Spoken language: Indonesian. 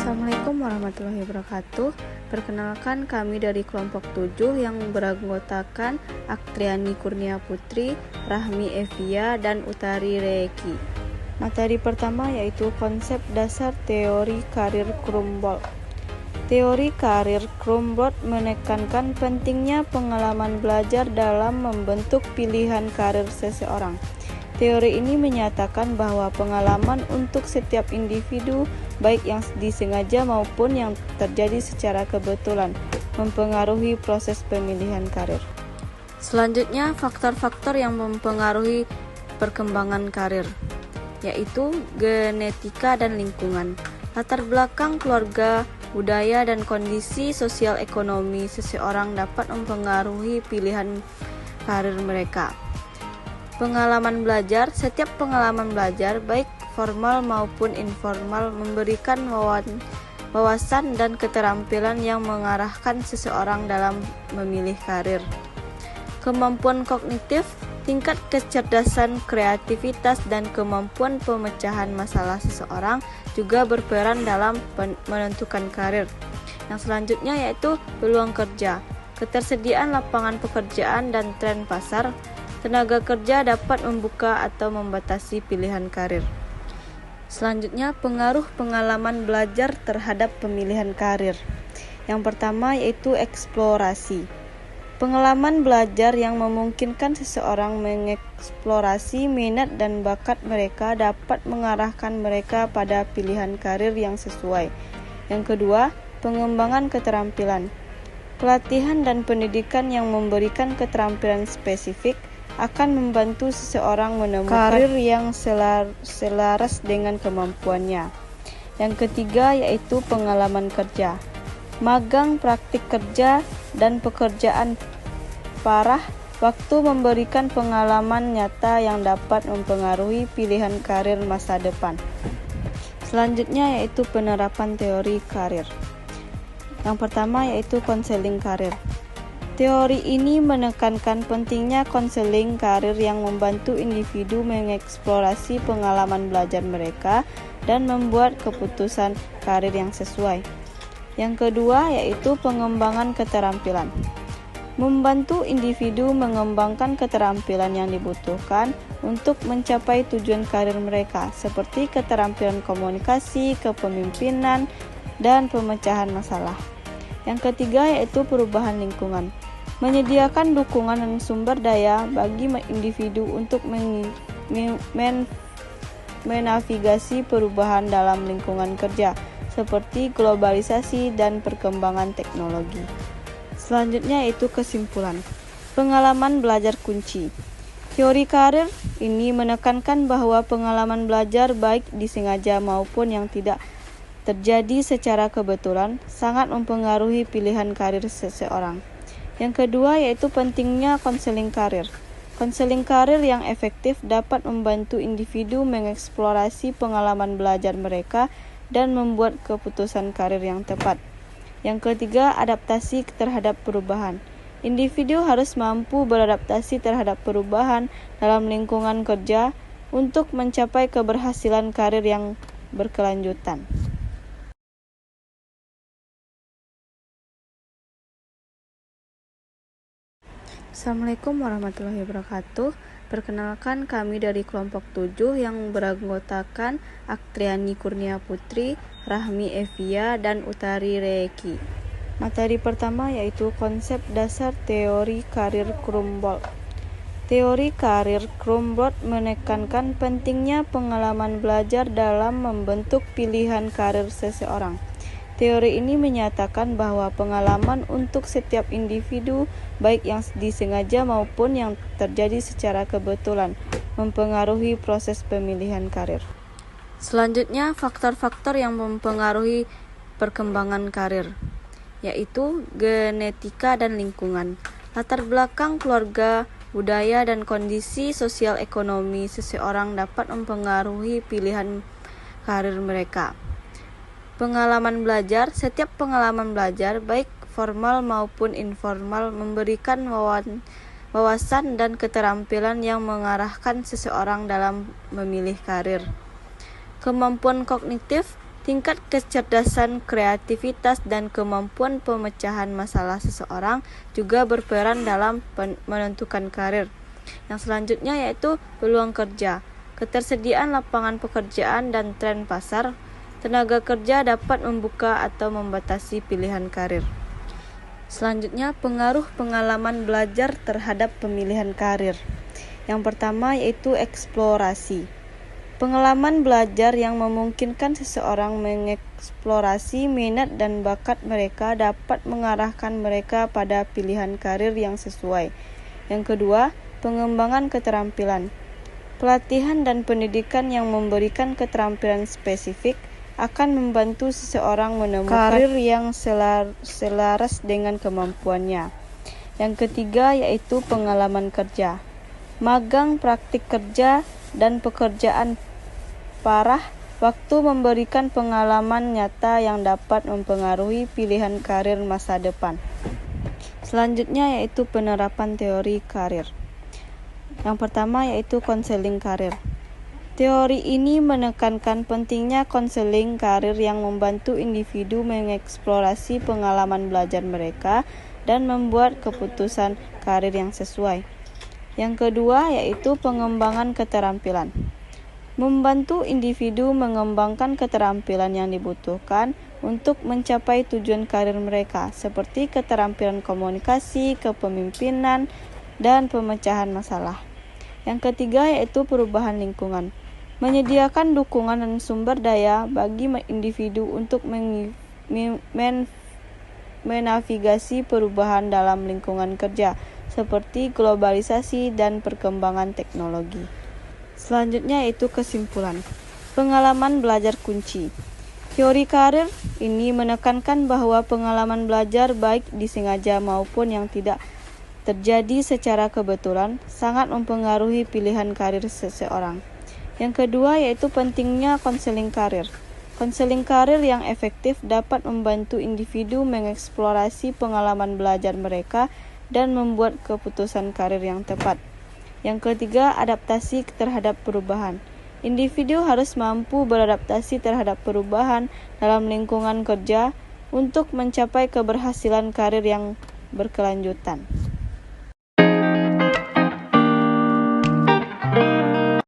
Assalamualaikum warahmatullahi wabarakatuh. Perkenalkan, kami dari kelompok 7 yang beranggotakan Aktriani Kurnia Putri, Rahmi Evia, dan Utari Reeki. Materi pertama yaitu konsep dasar teori karir Krumboldt. Teori karir Krumboldt menekankan pentingnya pengalaman belajar dalam membentuk pilihan karir seseorang. Teori ini menyatakan bahwa pengalaman untuk setiap individu, baik yang disengaja maupun yang terjadi secara kebetulan, mempengaruhi proses pemilihan karir. Selanjutnya, faktor-faktor yang mempengaruhi perkembangan karir, yaitu genetika dan lingkungan. Latar belakang keluarga, budaya, dan kondisi sosial ekonomi seseorang dapat mempengaruhi pilihan karir mereka. Pengalaman belajar, setiap pengalaman belajar, baik formal maupun informal, memberikan wawasan dan keterampilan yang mengarahkan seseorang dalam memilih karir. Kemampuan kognitif, tingkat kecerdasan, kreativitas, dan kemampuan pemecahan masalah seseorang juga berperan dalam menentukan karir. Yang selanjutnya yaitu peluang kerja, ketersediaan lapangan pekerjaan dan tren pasar. Tenaga kerja dapat membuka atau membatasi pilihan karir. Selanjutnya, pengaruh pengalaman belajar terhadap pemilihan karir. Yang pertama yaitu eksplorasi. Pengalaman belajar yang memungkinkan seseorang mengeksplorasi minat dan bakat mereka dapat mengarahkan mereka pada pilihan karir yang sesuai. Yang kedua, pengembangan keterampilan. Pelatihan dan pendidikan yang memberikan keterampilan spesifik akan membantu seseorang menemukan karir yang selaras dengan kemampuannya. Yang ketiga yaitu pengalaman kerja. Magang, praktik kerja, dan pekerjaan parah waktu memberikan pengalaman nyata yang dapat mempengaruhi pilihan karir masa depan. Selanjutnya yaitu penerapan teori karir. Yang pertama yaitu konseling karir. Teori ini menekankan pentingnya konseling karir yang membantu individu mengeksplorasi pengalaman belajar mereka dan membuat keputusan karir yang sesuai. Yang kedua yaitu pengembangan keterampilan. Membantu individu mengembangkan keterampilan yang dibutuhkan untuk mencapai tujuan karir mereka, seperti keterampilan komunikasi, kepemimpinan, dan pemecahan masalah. Yang ketiga yaitu perubahan lingkungan. Menyediakan dukungan dan sumber daya bagi individu untuk menavigasi perubahan dalam lingkungan kerja, seperti globalisasi dan perkembangan teknologi. Selanjutnya yaitu kesimpulan. Pengalaman belajar kunci. Teori karir ini menekankan bahwa pengalaman belajar baik disengaja maupun yang tidak terjadi secara kebetulan sangat mempengaruhi pilihan karir seseorang. Yang kedua yaitu pentingnya konseling karir. Konseling karir yang efektif dapat membantu individu mengeksplorasi pengalaman belajar mereka dan membuat keputusan karir yang tepat. Yang ketiga, adaptasi terhadap perubahan. Individu harus mampu beradaptasi terhadap perubahan dalam lingkungan kerja untuk mencapai keberhasilan karir yang berkelanjutan. Assalamualaikum warahmatullahi wabarakatuh. Perkenalkan, kami dari kelompok 7 yang beranggotakan Aktriani Kurnia Putri, Rahmi Evia, dan Utari Reeki. Materi pertama yaitu konsep dasar teori karir Krumboldt. Teori karir Krumboldt menekankan pentingnya pengalaman belajar dalam membentuk pilihan karir seseorang. Teori ini menyatakan bahwa pengalaman untuk setiap individu, baik yang disengaja maupun yang terjadi secara kebetulan, mempengaruhi proses pemilihan karir. Selanjutnya, faktor-faktor yang mempengaruhi perkembangan karir, yaitu genetika dan lingkungan. Latar belakang keluarga, budaya, dan kondisi sosial ekonomi seseorang dapat mempengaruhi pilihan karir mereka. Pengalaman belajar, setiap pengalaman belajar, baik formal maupun informal, memberikan wawasan dan keterampilan yang mengarahkan seseorang dalam memilih karir. Kemampuan kognitif, Tingkat kecerdasan, kreativitas, dan kemampuan pemecahan masalah seseorang juga berperan dalam menentukan karir. Yang selanjutnya yaitu peluang kerja. Ketersediaan lapangan pekerjaan dan tren pasar tenaga kerja dapat membuka atau membatasi pilihan karir. Selanjutnya, pengaruh pengalaman belajar terhadap pemilihan karir. Yang pertama yaitu eksplorasi. Pengalaman belajar yang memungkinkan seseorang mengeksplorasi minat dan bakat mereka dapat mengarahkan mereka pada pilihan karir yang sesuai. Yang kedua, pengembangan keterampilan. Pelatihan dan pendidikan yang memberikan keterampilan spesifik akan membantu seseorang menemukan karir yang selaras dengan kemampuannya. Yang ketiga yaitu pengalaman kerja. Magang, praktik kerja, dan pekerjaan parah waktu memberikan pengalaman nyata yang dapat mempengaruhi pilihan karir masa depan. Selanjutnya yaitu penerapan teori karir. Yang pertama yaitu konseling karir. Teori ini menekankan pentingnya konseling karir yang membantu individu mengeksplorasi pengalaman belajar mereka dan membuat keputusan karir yang sesuai. Yang kedua yaitu pengembangan keterampilan. Membantu individu mengembangkan keterampilan yang dibutuhkan untuk mencapai tujuan karir mereka, seperti keterampilan komunikasi, kepemimpinan, dan pemecahan masalah. Yang ketiga yaitu perubahan lingkungan. Menyediakan dukungan dan sumber daya bagi individu untuk menavigasi perubahan dalam lingkungan kerja, seperti globalisasi dan perkembangan teknologi. Selanjutnya yaitu kesimpulan. Pengalaman belajar kunci. Teori karir ini menekankan bahwa pengalaman belajar baik disengaja maupun yang tidak terjadi secara kebetulan sangat mempengaruhi pilihan karir seseorang. Yang kedua yaitu pentingnya konseling karir. Konseling karir yang efektif dapat membantu individu mengeksplorasi pengalaman belajar mereka dan membuat keputusan karir yang tepat. Yang ketiga, adaptasi terhadap perubahan. Individu harus mampu beradaptasi terhadap perubahan dalam lingkungan kerja untuk mencapai keberhasilan karir yang berkelanjutan.